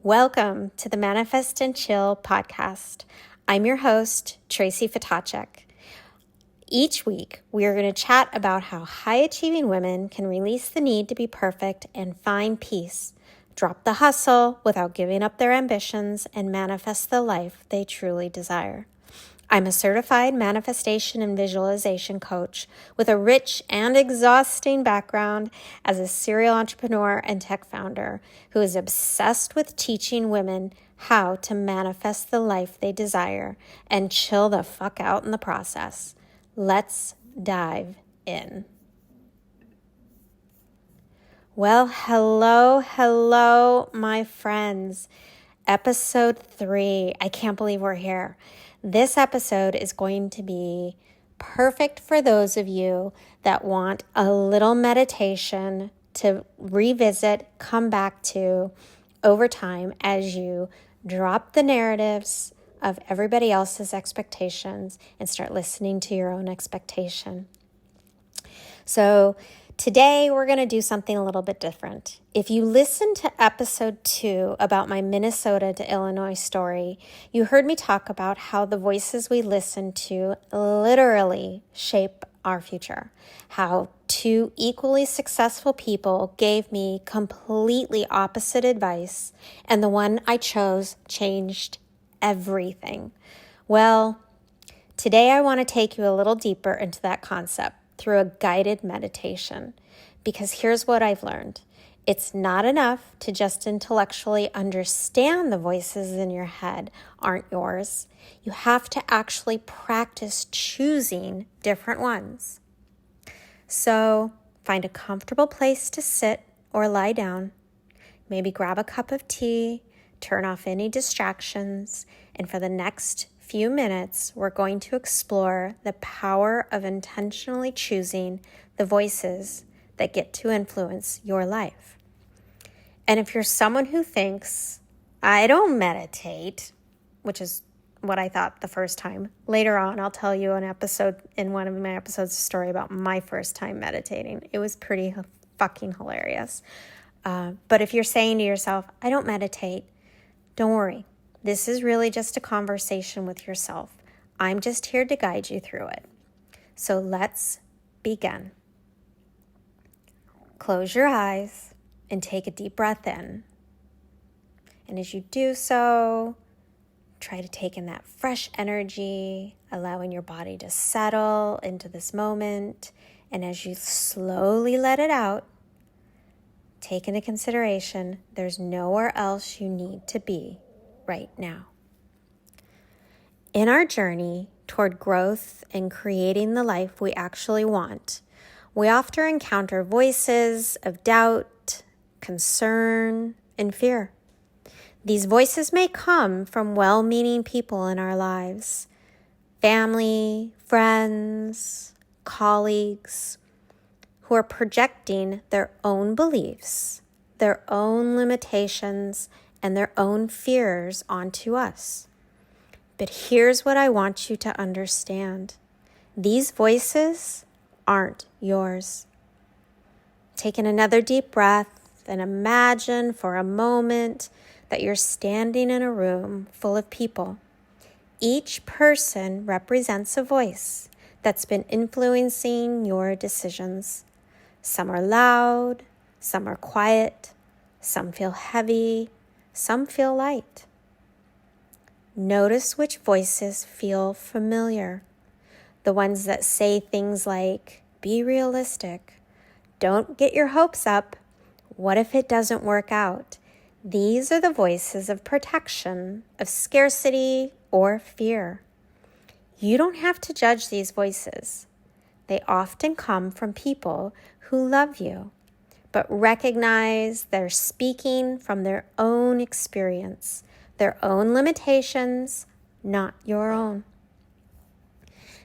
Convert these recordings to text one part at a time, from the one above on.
Welcome to the Manifest and Chill podcast. I'm your host, Tracy Ftacek. Each week, we are going to chat about how high-achieving women can release the need to be perfect and find peace, drop the hustle without giving up their ambitions, and manifest the life they truly desire. I'm a certified manifestation and visualization coach with a rich and exhausting background as a serial entrepreneur and tech founder who is obsessed with teaching women how to manifest the life they desire and chill the fuck out in the process. Let's dive in. Well, hello, my friends. Episode 3. I can't believe we're here. This episode is going to be perfect for those of you that want a little meditation to revisit, come back to over time as you drop the narratives of everybody else's expectations and start listening to your own expectation. So today we're going to do something a little bit different. If you listened to episode 2 about my Minnesota to Illinois story, you heard me talk about how the voices we listen to literally shape our future. How 2 equally successful people gave me completely opposite advice, and the one I chose changed everything. Well, today I want to take you a little deeper into that concept through a guided meditation, because here's what I've learned. It's not enough to just intellectually understand the voices in your head aren't yours. You have to actually practice choosing different ones. So find a comfortable place to sit or lie down. Maybe grab a cup of tea, turn off any distractions, and for the next few minutes, we're going to explore the power of intentionally choosing the voices that get to influence your life. And if you're someone who thinks, I don't meditate, which is what I thought the first time, later on I'll tell you an episode in one of my episodes, a story about my first time meditating. It was pretty fucking hilarious. But if you're saying to yourself, I don't meditate, don't worry. This is really just a conversation with yourself. I'm just here to guide you through it. So let's begin. Close your eyes and take a deep breath in. And as you do so, try to take in that fresh energy, allowing your body to settle into this moment. And as you slowly let it out, take into consideration there's nowhere else you need to be right now. In our journey toward growth and creating the life we actually want, we often encounter voices of doubt, concern, and fear. These voices may come from well-meaning people in our lives, family, friends, colleagues, who are projecting their own beliefs, their own limitations, and their own fears onto us. But here's what I want you to understand. These voices aren't yours. Take in another deep breath and imagine for a moment that you're standing in a room full of people. Each person represents a voice that's been influencing your decisions. Some are loud, some are quiet, some feel heavy, some feel light. Notice which voices feel familiar. The ones that say things like, be realistic, don't get your hopes up, what if it doesn't work out? These are the voices of protection, of scarcity, or fear. You don't have to judge these voices. They often come from people who love you, but recognize they're speaking from their own experience, their own limitations, not your own.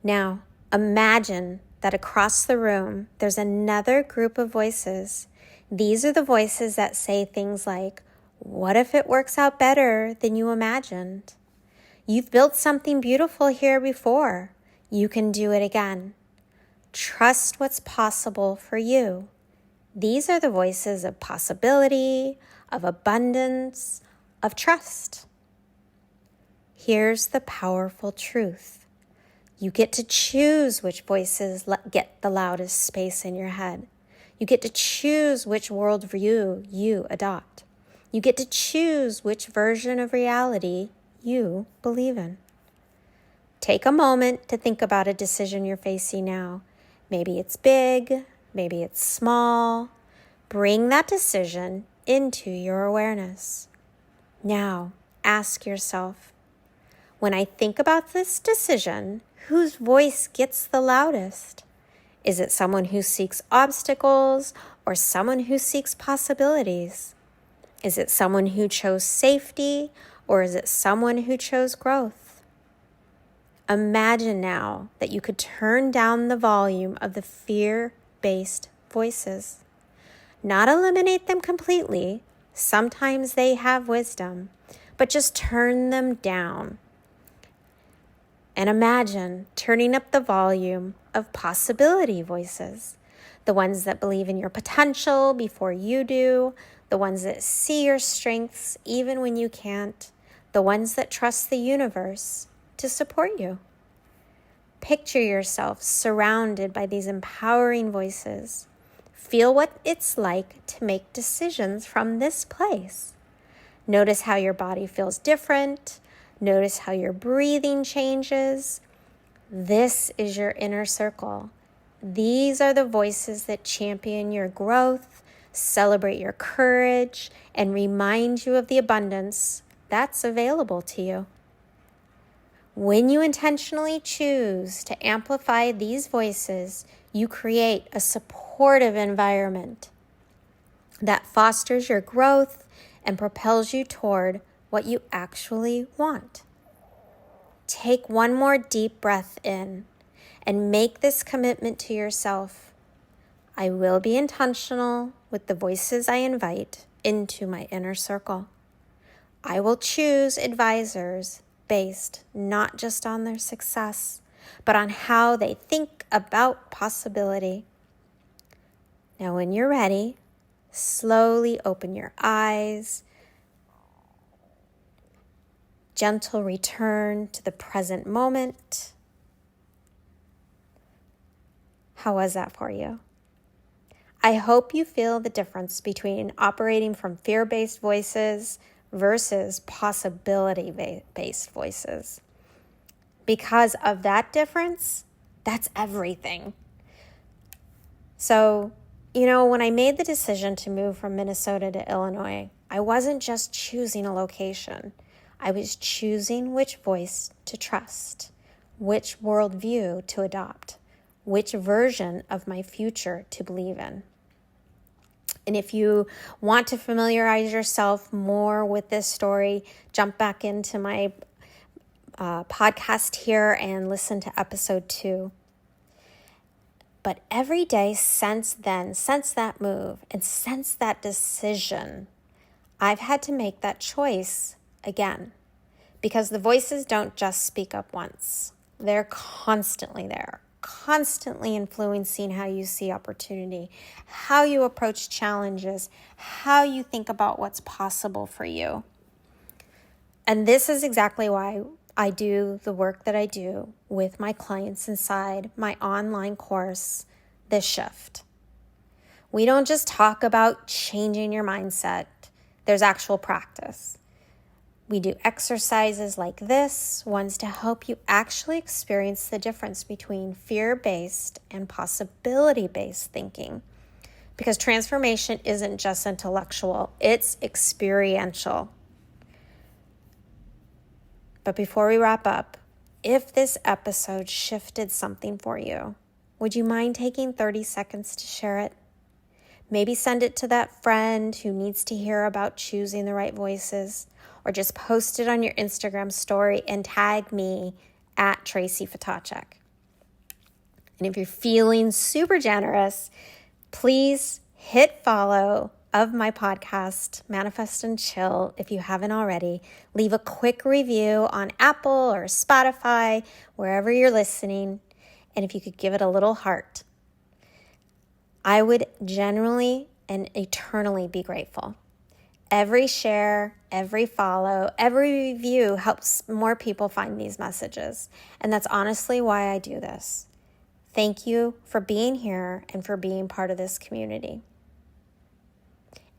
Now, imagine that across the room, there's another group of voices. These are the voices that say things like, what if it works out better than you imagined? You've built something beautiful here before. You can do it again. Trust what's possible for you. These are the voices of possibility, of abundance, of trust. Here's the powerful truth. You get to choose which voices get the loudest space in your head. You get to choose which worldview you adopt. You get to choose which version of reality you believe in. Take a moment to think about a decision you're facing now. Maybe it's big, maybe it's small. Bring that decision into your awareness. Now, ask yourself, when I think about this decision, whose voice gets the loudest? Is it someone who seeks obstacles or someone who seeks possibilities? Is it someone who chose safety or is it someone who chose growth? Imagine now that you could turn down the volume of the fear-based voices. Not eliminate them completely. Sometimes they have wisdom, but just turn them down. And imagine turning up the volume of possibility voices, the ones that believe in your potential before you do, the ones that see your strengths even when you can't, the ones that trust the universe to support you. Picture yourself surrounded by these empowering voices. Feel what it's like to make decisions from this place. Notice how your body feels different. Notice how your breathing changes. This is your inner circle. These are the voices that champion your growth, celebrate your courage, and remind you of the abundance that's available to you. When you intentionally choose to amplify these voices, you create a supportive environment that fosters your growth and propels you toward what you actually want. Take one more deep breath in and make this commitment to yourself. I will be intentional with the voices I invite into my inner circle. I will choose advisors based not just on their success, but on how they think about possibility. Now, when you're ready, slowly open your eyes. Gentle return to the present moment. How was that for you? I hope you feel the difference between operating from fear-based voices versus possibility-based voices. Because of that difference, that's everything. So, when I made the decision to move from Minnesota to Illinois, I wasn't just choosing a location. I was choosing which voice to trust, which worldview to adopt, which version of my future to believe in. And if you want to familiarize yourself more with this story, jump back into my podcast here and listen to episode 2. But every day since then, since that move, and since that decision, I've had to make that choice again. Because the voices don't just speak up once. They're constantly there, constantly influencing how you see opportunity, how you approach challenges, how you think about what's possible for you. And this is exactly why I do the work that I do with my clients inside my online course, The Shift. We don't just talk about changing your mindset. There's actual practice. We do exercises like this, ones to help you actually experience the difference between fear-based and possibility-based thinking. Because transformation isn't just intellectual, it's experiential. But before we wrap up, if this episode shifted something for you, would you mind taking 30 seconds to share it? Maybe send it to that friend who needs to hear about choosing the right voices, or just post it on your Instagram story and tag me at Tracy Ftacek. And if you're feeling super generous, please hit follow of my podcast, Manifest and Chill, if you haven't already. Leave a quick review on Apple or Spotify, wherever you're listening. And if you could give it a little heart, I would genuinely and eternally be grateful. Every share, every follow, every review helps more people find these messages. And that's honestly why I do this. Thank you for being here and for being part of this community.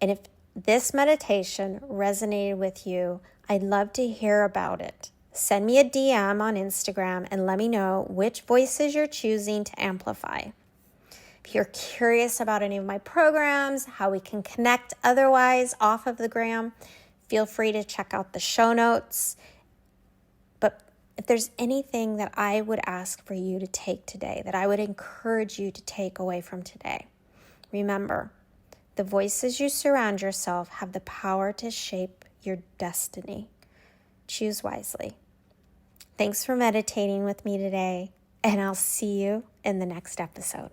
And if this meditation resonated with you, I'd love to hear about it. Send me a DM on Instagram and let me know which voices you're choosing to amplify. If you're curious about any of my programs, how we can connect otherwise off of the gram, feel free to check out the show notes. But if there's anything that I would ask for you to take today, that I would encourage you to take away from today, remember, the voices you surround yourself have the power to shape your destiny. Choose wisely. Thanks for meditating with me today, and I'll see you in the next episode.